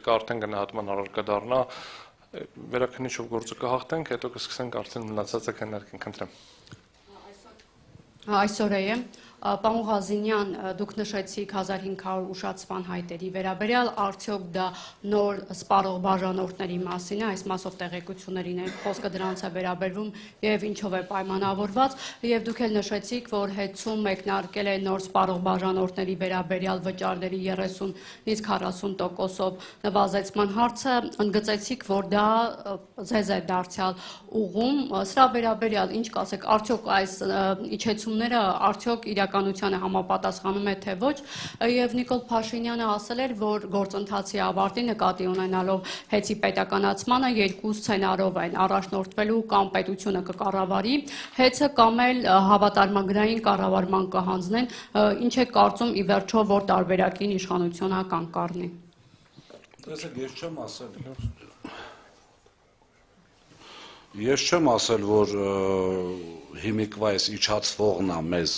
պետք է արդեն գնահատման առարկա դառնա, վերաքննիչով գործը կհաղթենք, հետո կսկսենք արդեն մնացածը քննարկենք, խնդրեմ։ Այսօր է Պարոն Ղազինյան, դուք նշեցիք 1500 ուշացման հայտերի վերաբերյալ, արդյոք դա նոր սպառող բաժանորդների մասին է, այս մասով տեղեկություններին է խոսքը դրանց է վերաբերվում եւ ինչով է պայմանավորված, եւ դուք էլ նշեցիք, որ հետցում մեկնարկել է նոր սպառող բաժանորդների վերաբերյալ վճարների 30-ից 40%-ով նվազեցման հարցը, ընդգծեցիք, որ դա ձեզ է դարձյալ ուղում, սրա վերաբերյալ ինչ կասեք, արդյոք այս իջեցումները արդյոք իրականությանը համապատասխանում է թե ոչ, եւ Նիկոլ Փաշինյանը ասել էր, որ գործընթացի ավարտի նկատի ունենալով հեծի պետականացմանը երկու սցենարով են առաջնորդվելու, կամ պետությունը կկառավարի հեծը, կամ էլ հավատարմագրային կառավարման կհանձնեն, ինչ է կարծում ի վերջո, որ տարբերակին իշխանությունը կանգառնի։ Ես չեմ ասել, որ հիմիկվա այս իջացվողն է մեզ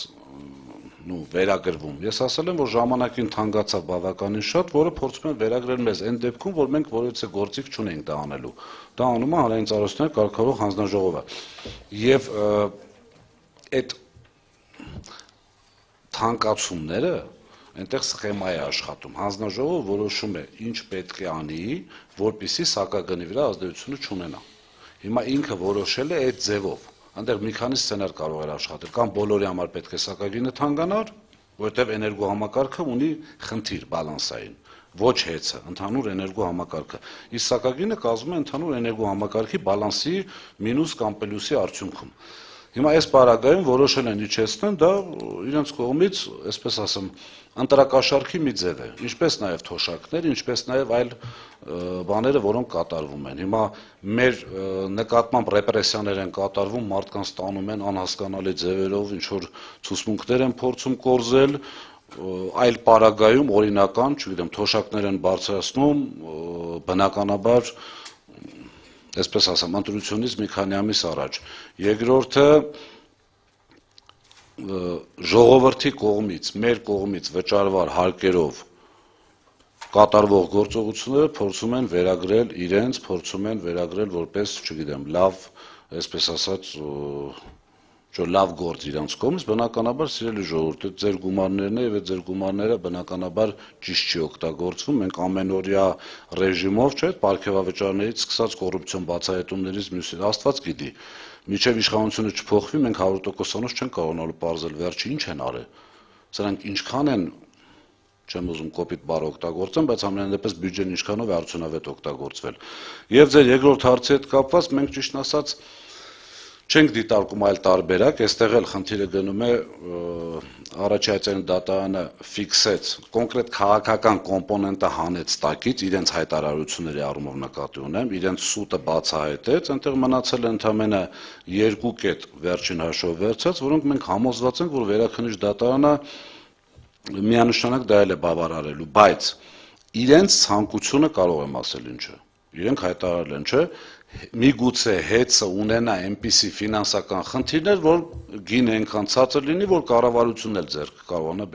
վերագրվում։ Ես ասել եմ, որ ժամանակին թանկացավ բավականին շատ, որը փորձում են վերագրել մեզ այն դեպքում, որ մենք որևէ գործիք չունենք դա անելու։ Դա անում է հանրային ծառայությունների կարգավորող հանձնաժողովը։ Եվ այդ թանկացումները այնտեղ սխեմա է աշխատում։ Հանձնաժողովը որոշում է, ինչ պետք է անի, որպեսզի սակագնի վրա ազդեցություն չունենա։ Հիմա ինքը որոշել է այդ ձևով, այնտեղ մի քանի սցենար կարող էր աշխատել, կամ բոլորի համար պետք է սակագինը թանկանար, որովհետև էներգոհամակարգը ունի խնդիր բալանսային, ոչ հեծը, ընդհանուր էներգոհամակարգը, իսկ սակագինը կազմում է ընդհանուր էներգոհամակարգի բալանսի մինուս կամ պլյուսի արդյունքում։ Հիմա այս պարագայում որոշել են իջեցնել, դա իրենց կողմից, այսպես ասեմ, ընտրակաշառքի մի ձև է, ինչպես նաև թոշակներ, ինչպես նաև այլ բաները, որոնք կատարվում են։ Հիմա մեր նկատմամբ ռեպրեսիաներ են կատարվում, մարդկանց տանում են անհասկանալի ձևերով, ինչ որ ցուցմունքներ են փորձում կորզել, այլ պարագայում օրինական, չգիտեմ, թոշակներ են բարձրացնում, բնականաբար այսպես ասեմ, ընտրությունից մի քանի ամիս առաջ։ Երկրորդը ժողովրդի կողմից, մեր կողմից վճարվար հարկերով կատարվող գործողությունները փորձում են վերագրել իրենց, փորձում են վերագրել որպես, չգիտեմ, լավ, այսպես ասած, լավ գործ իրանց կողմից, բնականաբար սիրելի ժողովուրդ, ձեր գումարներն է եւ այդ ձեր գումարները բնականաբար ճիշտ չի օգտագործվում, մենք ամենօրյա ռեժիմով, չէ՞, պարգևավճարներից սկսած կոռուպցիոն բացահայտումներից մյուսից, Աստված գիտի, մինչեւ իշխանությունը չփոխվի, մենք 100%-անոց չենք կարողանալու պարզել վերջը ինչ են արել, սրանք ինչքան են, չեմ ուզում կոպիտ բառ օգտագործեմ, բայց ամենայն դեպս բյուջեն ինչքանով է արդյունավետ օգտագործվել։ Եվ ձեր երկրորդ հարցի հետ կապված մենք ճիշտ ասած չենք դիտարկում այլ տարբերակ, այստեղ էլ խնդիրը գնում է առաջացային դատարանը ֆիքսեց, կոնկրետ քաղաքական կոմպոնենտը հանեց տակից, իրենց հայտարարությունների առումով նկատի ունեմ, իրենց սուտը բացահայտեց, այնտեղ մնացել է ընդամենը 2 կետ վերջին հաշվով վերցած, որոնք մենք համոզված ենք, որ վերաքննիչ դատարանը միանշանակ դա էլ է բավարարելու, բայց իրենց ցանկությունը կարող եմ ասել ինչը, իրենք հայտարարել են, չէ, միգուցե հեծը ունենա այնպիսի ֆինանսական խնդիրներ, որ գինը այնքան ցածր լինի, որ կառավարությունն էլ ձեռք կարողանա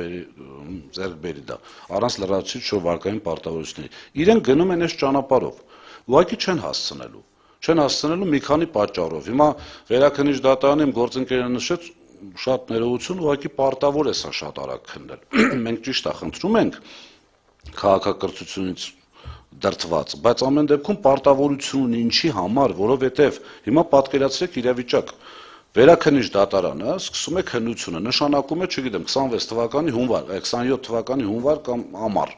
ձեռք բերի դա, առանց լրացուցիչ շրջվարկային պարտավորությունների։ Իրենք գնում են այս ճանապարհով, ուղղակի չեն հասցնելու մի քանի պատճառով։ Հիմա վերաքննիչ դատարանը իմ գործընկերը նշեց, շատ ներողություն, ուղղակի պարտավոր է սա շատ արագ քննել։ Մենք ճիշտ է խնդրում ենք քաղաքակրթությունից դրդված, բայց ամեն դեպքում պարտավորություն ունի ինչի համար, որովհետև հիմա պատկերացրեք իրավիճակ, վերաքննիչ դատարանը սկսում է քննությունը, նշանակում է, չգիտեմ, 26 թվականի հունվար, 27 թվականի հունվար կամ ամառ։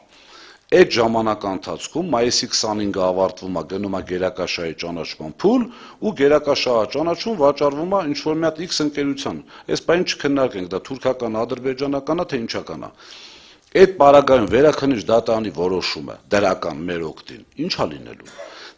Այդ ժամանակա ընթացքում մայիսի 25-ը ավարտվում է, գնում է գերակաշահի ճանաչման փուլ ու գերակաշահը ճանաչում վաճառվում է ինչ-որ մի հատ X ընկերության։ Այս բանը չքննարկենք, դա թուրքական, ադրբեջանական է, թե ինչական է։ Այդ պարագայում վերաքննիչ դատարանի որոշումը դրական մեր օգտին ինչ է լինելու։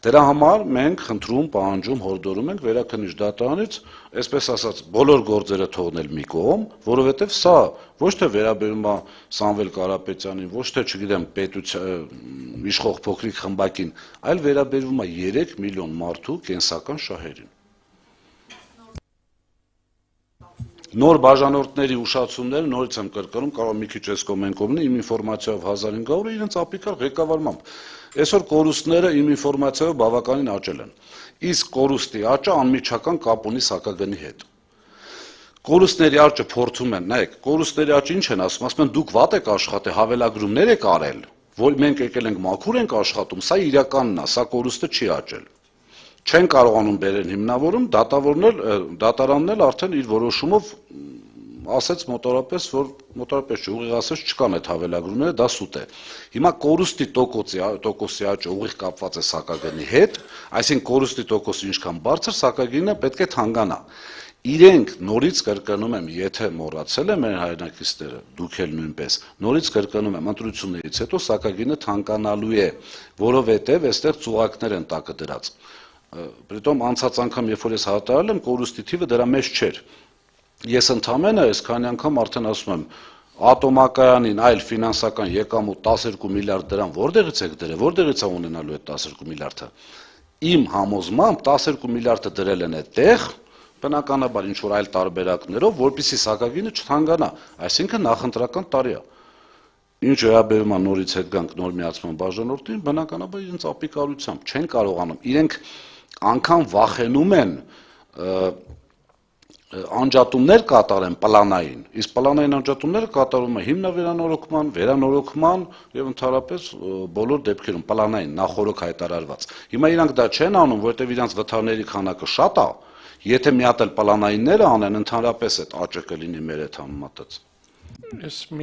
Դրա համար մենք խնդրում, պահանջում, հորդորում ենք վերաքննիչ դատարանից, այսպես ասած, բոլոր գործերը թողնել մի կողմ, որովհետև սա ոչ թե վերաբերում է Սամվել Կարապետյանին, ոչ թե, չգիտեմ, պետության իշխող փոքրիկ խմբակին, այլ վերաբերում է 3 միլիոն մարդու կենսական շահերին։ Նոր բաժանորդների ուշացումները նորից եմ կրկնում, կարող մի քիչ էս կողմ են կողմն, իմ ինֆորմացիայով 1500-ը իրենց ապիկար ղեկավարմամբ։ Այսօր կորուստները իմ ինֆորմացիայով բավականին աճել են։ Իսկ կորուստի աճը անմիջական կապ ունի սակագնի հետ։ Կորուստների աճը փորձում են, նայեք, կորուստների աճը ինչ են ասում են դուք վատ եք աշխատել, հավելագրումներ եք արել, որ մենք եկել ենք մաքուր ենք աշխատում, սա իրականն է, սա կորուստը չի աճել։ Չեն կարողանում բերեն հիմնավորում, դատարանն էլ արդեն իր որոշումով ասեց մոտավորապես, որ մոտավորապես չի, ուղիղ ասեց չկան այդ հավելագրումները, դա սուտ է։ Հիմա կորուստի տոկոսի աճը ուղիղ կապված է սակագնի հետ, այսինքն կորուստի տոկոսը ինչքան բարձր, սակագինը պետք է թանկանա։ Իրենք նորից կրկնում եմ, եթե մոռացել են մեր հայրենակիցները, դուք էլ նույնպես, նորից կրկնում եմ, ընտրություններից հետո սակագինը թանկանալու է, որովհետև այստեղ ծուղակներ են տակը դրած։ Պրիտոմ անցած անգամ, երբ որ ես հատարել եմ, կորուստի թիվը դրա մեջ չէր։ Ես ընդամենը այսքանի անգամ արդեն ասում եմ, ատոմակայանին այլ ֆինանսական եկամուտ 12 միլիարդ դրամ որտեղից եք դրել, որտեղից է ունենալու այդ 12 միլիարդը։ Իմ համոզմամբ 12 միլիարդը դրել են այդտեղ, բնականաբար ինչ որ այլ տարբերակներով, որպեսզի սակագինը չթանկանա, այսինքն նախընտրական տարի է։ Ինչ վերաբերում է նորից հետ գանք նոր միացման բաժանորդին, բնականաբար իրենց ապիկարությամբ չեն կարողանում, իրենք անգամ վախենում են անջատումներ կատարեն պլանային, իսկ պլանային անջատումները կատարում է հիմնավերանորոգման, վերանորոգման եւ ընդհանրապես բոլոր դեպքերում պլանային նախորոք հայտարարված։ Հիմա իրանք դա չեն անում, որովհետեւ իրանք վթարների քանակը շատ է, եթե մի հատ էլ պլանայինները անեն, ընդհանրապես այդ աճը կլինի մեր հետ համեմատած։ Ես մի